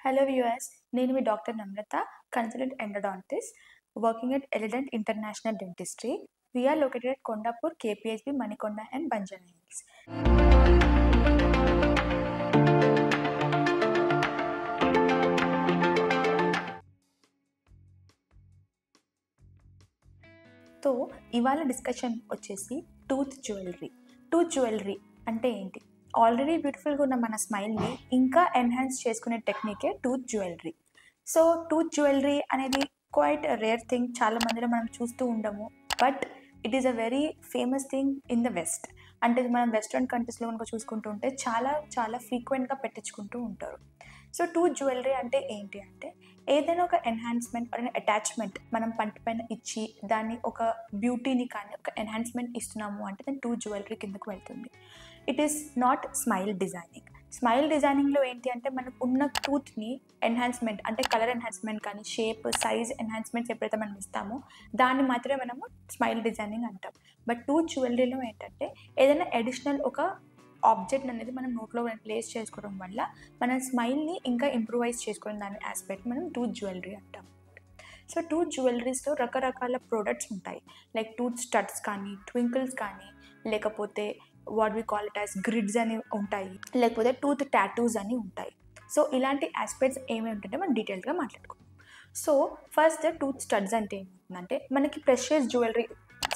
Hello viewers, నేను మీ doctor Namrata, consultant endodontist working at Elegant International Dentistry. We are located at Kondapur, KPHB, Manikonda and Banjara Hills. So ఇవాళ discussion వచ్చేసి tooth jewellery అంటే ఏంటి? Already బ్యూటిఫుల్గా ఉన్న మన స్మైల్ని ఇంకా ఎన్హాన్స్ చేసుకునే టెక్నికే tooth jewellery. So tooth jewellery అనేది క్వైట్ రేర్ థింగ్, చాలా మందిలో మనం చూస్తూ ఉండము. But it is a very famous thing in the west. అంటే మనం వెస్ట్రన్ కంట్రీస్లో కనుక చూసుకుంటూ ఉంటే చాలా ఫ్రీక్వెంట్గా పెట్టించుకుంటూ ఉంటారు. సో టూత్ జ్యువెలరీ అంటే ఏంటి అంటే, ఏదైనా ఒక ఎన్హాన్స్మెంట్ ఆర్ అటాచ్మెంట్ మనం పంటి పైన ఇచ్చి దాన్ని ఒక బ్యూటీని కానీ ఒక ఎన్హాన్స్మెంట్ ఇస్తున్నాము అంటే దాన్ని టూత్ జ్యువెలరీ కిందకు వెళ్తుంది. It is not smile designing. Smile డిజైనింగ్లో ఏంటి అంటే, మనకు ఉన్న టూత్ని ఎన్హాన్స్మెంట్ అంటే కలర్ ఎన్హాన్స్మెంట్ కానీ షేప్ సైజ్ ఎన్హాన్స్మెంట్స్ ఎప్పుడైతే మనం ఇస్తామో దాన్ని మాత్రమే మనము స్మైల్ డిజైనింగ్ అంటాం. బట్ టూత్ జ్యువెలరీలో ఏంటంటే, ఏదైనా అడిషనల్ ఒక ఆబ్జెక్ట్ అనేది మనం నోట్లో ప్లేస్ చేసుకోవడం వల్ల మన స్మైల్ని ఇంకా ఇంప్రూవైజ్ చేసుకోవడం దాని ఆస్పెక్ట్ మనం టూత్ జ్యువెలరీ అంటాం. సో టూత్ జ్యువెలరీస్లో రకరకాల ప్రోడక్ట్స్ ఉంటాయి. లైక్ టూత్ స్టడ్స్ కానీ, ట్వింకిల్స్ కానీ, లేకపోతే what we call it as grids అని ఉంటాయి, లేకపోతే టూత్ టాటూస్ అని ఉంటాయి. సో ఇలాంటి ఆస్పెక్ట్స్ ఏమేమి ఉంటుంటే మనం డీటెయిల్గా మాట్లాడుకుందాం. సో ఫస్ట్ టూత్ స్టడ్స్ అంటే ఏమవుతుందంటే, మనకి ప్రెషియస్ జ్యువెలరీ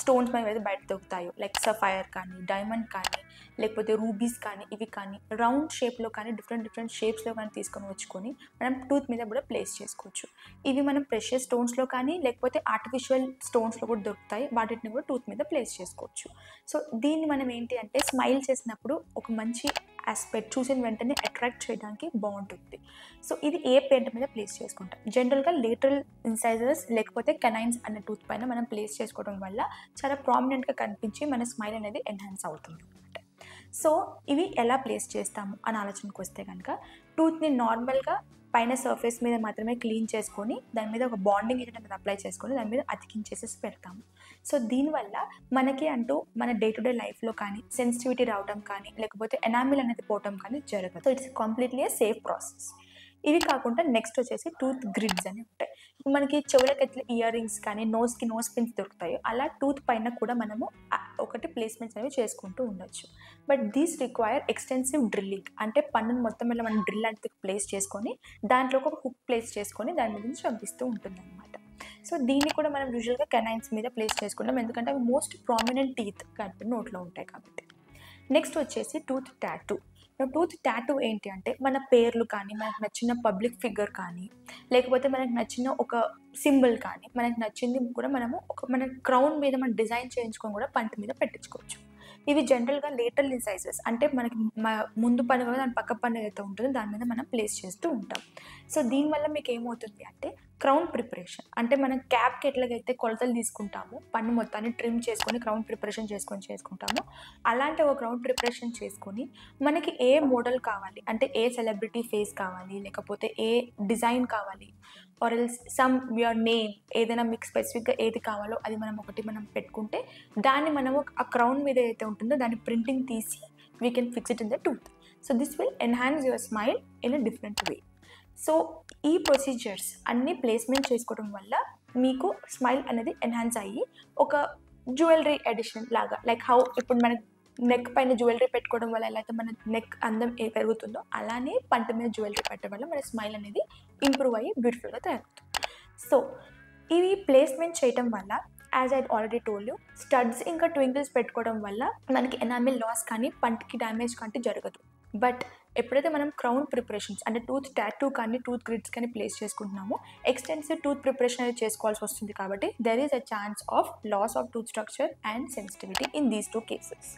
స్టోన్స్ మీద ఏదైతే బయట దొరుకుతాయో, లైక్ సఫైర్ కానీ, డైమండ్ కానీ, లేకపోతే రూబీస్ కానీ, ఇవి కానీ రౌండ్ షేప్లో కానీ డిఫరెంట్ షేప్స్లో కానీ తీసుకొని వచ్చుకొని మనం టూత్ మీద కూడా ప్లేస్ చేసుకోవచ్చు. ఇవి మనం ప్రెషియస్ స్టోన్స్లో కానీ లేకపోతే ఆర్టిఫిషియల్ స్టోన్స్లో కూడా దొరుకుతాయి, వాటిని కూడా టూత్ మీద ప్లేస్ చేసుకోవచ్చు. సో దీన్ని మనం ఏంటి అంటే, స్మైల్ చేసినప్పుడు ఒక మంచి ఆస్పెక్ట్ చూసిన వెంటనే అట్రాక్ట్ చేయడానికి బాగుంటుంది. సో ఇది ఏ పెయింట్ మీద ప్లేస్ చేసుకుంటాం? జనరల్గా లేటరల్ ఇన్సైజర్స్ లేకపోతే కెనైన్స్ అనే టూత్ పైన మనం ప్లేస్ చేసుకోవడం వల్ల చాలా ప్రామినెంట్గా కనిపించి మన స్మైల్ అనేది ఎన్హాన్స్ అవుతుంది అనమాట. సో ఇవి ఎలా ప్లేస్ చేస్తాము అని ఆలోచనకు వస్తే కనుక, టూత్ని నార్మల్గా పైన సర్ఫేస్ మీద మాత్రమే క్లీన్ చేసుకొని దాని మీద ఒక బాండింగ్ ఏజెంట్ అనేది అప్లై చేసుకొని దాని మీద అతికించేసేసి పెడతాము. సో దీనివల్ల మనకి అంటూ మన డే టు డే లైఫ్లో కానీ సెన్సిటివిటీ రావడం కానీ లేకపోతే ఎనామిల్ అనేది పోవడం కానీ జరగదు. So it's completely A safe process. ఇవి కాకుండా నెక్స్ట్ వచ్చేసి టూత్ గ్రిడ్స్ అని ఉంటాయి. మనకి చెవులకి ఎట్లా ఇయర్ రింగ్స్ కానీ నోస్కి నోస్ పిన్స్ దొరుకుతాయో, అలా టూత్ పైన కూడా మనము ఒకటి ప్లేస్మెంట్స్ అనేవి చేసుకుంటూ ఉండొచ్చు. But these require extensive drilling. అంటే పన్నును మొత్తం ఇలా మనం డ్రిల్ అంటే ప్లేస్ చేసుకొని దాంట్లో ఒక హుక్ ప్లేస్ చేసుకొని దాని గురించి పంపిస్తూ ఉంటుంది అనమాట. సో దీన్ని కూడా మనం యూజువల్గా కెనైన్స్ మీద ప్లేస్ చేసుకుంటాం, ఎందుకంటే అవి మోస్ట్ ప్రామినెంట్ టీత్ కాబట్టి నోట్లో ఉంటాయి కాబట్టి. నెక్స్ట్ వచ్చేసి టూత్ టాటూ. టూత్ టాటూ ఏంటి అంటే, మన పేర్లు కానీ, మనకు నచ్చిన పబ్లిక్ ఫిగర్ కానీ, లేకపోతే మనకు నచ్చిన ఒక సింబల్ కానీ, మనకు నచ్చింది కూడా మనము మన క్రౌన్ మీద మనం డిజైన్ చేయించుకొని కూడా పంట మీద పెట్టించుకోవచ్చు. ఇవి జనరల్గా లేటరల్ ఇన్సైజెస్, అంటే మనకి ముందు పన్ను కదా దాని పక్క పన్ను ఏదైతే ఉంటుందో దాని మీద మనం ప్లేస్ చేస్తూ ఉంటాం. సో దీనివల్ల మీకు ఏమవుతుంది అంటే, క్రౌన్ ప్రిపరేషన్ అంటే మనం క్యాప్కి ఎట్లాగైతే కొలతలు తీసుకుంటామో, పన్ను మొత్తాన్ని ట్రిమ్ చేసుకొని క్రౌన్ ప్రిపరేషన్ చేసుకుంటామో, అలాంటి ఒక క్రౌన్ ప్రిపరేషన్ చేసుకొని మనకి ఏ మోడల్ కావాలి అంటే, ఏ సెలబ్రిటీ ఫేస్ కావాలి, లేకపోతే ఏ డిజైన్ కావాలి, or else some your name, ఏదైనా మీకు స్పెసిఫిక్గా ఏది కావాలో అది మనం పెట్టుకుంటే దాన్ని మనము ఆ క్రౌన్ మీద ఏదైతే ఉంటుందో దాన్ని ప్రింటింగ్ తీసి we can fix it in the tooth. So this will enhance your smile in a different way. So ఈ ప్రొసీజర్స్ అన్నీ ప్లేస్మెంట్ చేసుకోవడం వల్ల మీకు స్మైల్ అనేది ఎన్హాన్స్ అయ్యి ఒక జ్యువెలరీ ఎడిషన్ లాగా, లైక్ హౌ ఇప్పుడు మన నెక్ పైన జ్యువెలరీ పెట్టుకోవడం వల్ల ఎలా అయితే మన నెక్ అందం పెరుగుతుందో, అలానే పంట మీద జ్యువెలరీ పెట్టడం వల్ల మన స్మైల్ అనేది ఇంప్రూవ్ అయ్యి బ్యూటిఫుల్గా తయారవుతుంది. సో ఇవి ప్లేస్మెంట్ చేయటం వల్ల, as I already told you, studs ఇంకా ట్వింకిల్స్ పెట్టుకోవడం వల్ల మనకి ఎనామిల్ లాస్ కానీ పంటికి డ్యామేజ్ కానీ జరగదు. బట్ ఎప్పుడైతే మనం క్రౌన్ ప్రిపరేషన్స్ అంటే టూత్ టాటూ కానీ టూత్ గ్రిడ్స్ కానీ ప్లేస్ చేసుకుంటున్నామో, ఎక్స్టెన్సివ్ టూత్ ప్రిపరేషన్ అనేది చేసుకోవాల్సి వస్తుంది కాబట్టి there is a chance of loss of tooth structure and sensitivity in these two cases.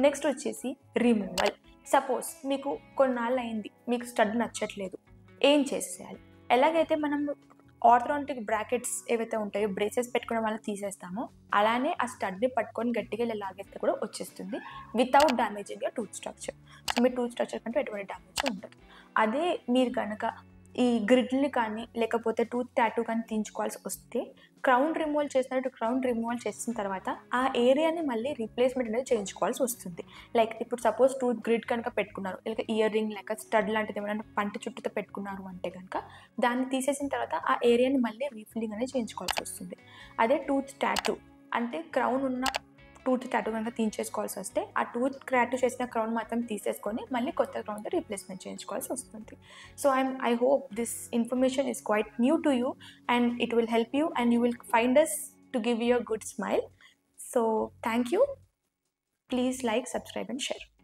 Next వచ్చేసి రిమూవల్. సపోజ్ మీకు కొన్నాళ్ళు అయింది, మీకు స్టడ్ నచ్చట్లేదు, ఏం చేసేయాలి? ఎలాగైతే మనం ఆర్థోడాంటిక్ బ్రాకెట్స్ ఏవైతే ఉంటాయో బ్రేసెస్ పెట్టుకునే వాళ్ళు తీసేస్తామో, అలానే ఆ స్టడ్ని పట్టుకొని గట్టిగా ఇలా లాగేస్తే కూడా వచ్చేస్తుంది without damaging your tooth structure. So మీ టూత్ స్ట్రక్చర్ కంటే ఎటువంటి డ్యామేజ్ ఉండదు. అదే మీరు కనుక ఈ గ్రిడ్ని కానీ లేకపోతే టూత్ టాటూ కానీ తీయించుకోవాల్సి వస్తే క్రౌన్ రిమూవల్ చేసినట్టు క్రౌన్ రిమూవల్ చేసిన తర్వాత ఆ ఏరియాని మళ్ళీ రీప్లేస్మెంట్ అనేది చేయించుకోవాల్సి వస్తుంది. లైక్ ఇప్పుడు సపోజ్ టూత్ గ్రిడ్ కనుక పెట్టుకున్నారు, లేక ఇయర్ రింగ్ లేక స్టడ్ లాంటిది ఏమైనా పంట చుట్టూతో పెట్టుకున్నారు అంటే కనుక దాన్ని తీసేసిన తర్వాత ఆ ఏరియాని మళ్ళీ రీఫిల్లింగ్ అనేది చేయించుకోవాల్సి వస్తుంది. అదే టూత్ టాటూ అంటే క్రౌన్ ఉన్న టూత్ టాటూ కనుక తీయించేసుకోవాల్సి వస్తే ఆ టూత్ టాటూ చేసిన క్రౌన్ మాత్రం తీసేసుకొని మళ్ళీ కొత్త క్రౌన్తో రీప్లేస్మెంట్ చేయించుకోవాల్సి వస్తుంది. So I hope this information is quite new to you and it will help you and you will find us to give you a good smile. So thank you. Please like, subscribe and share.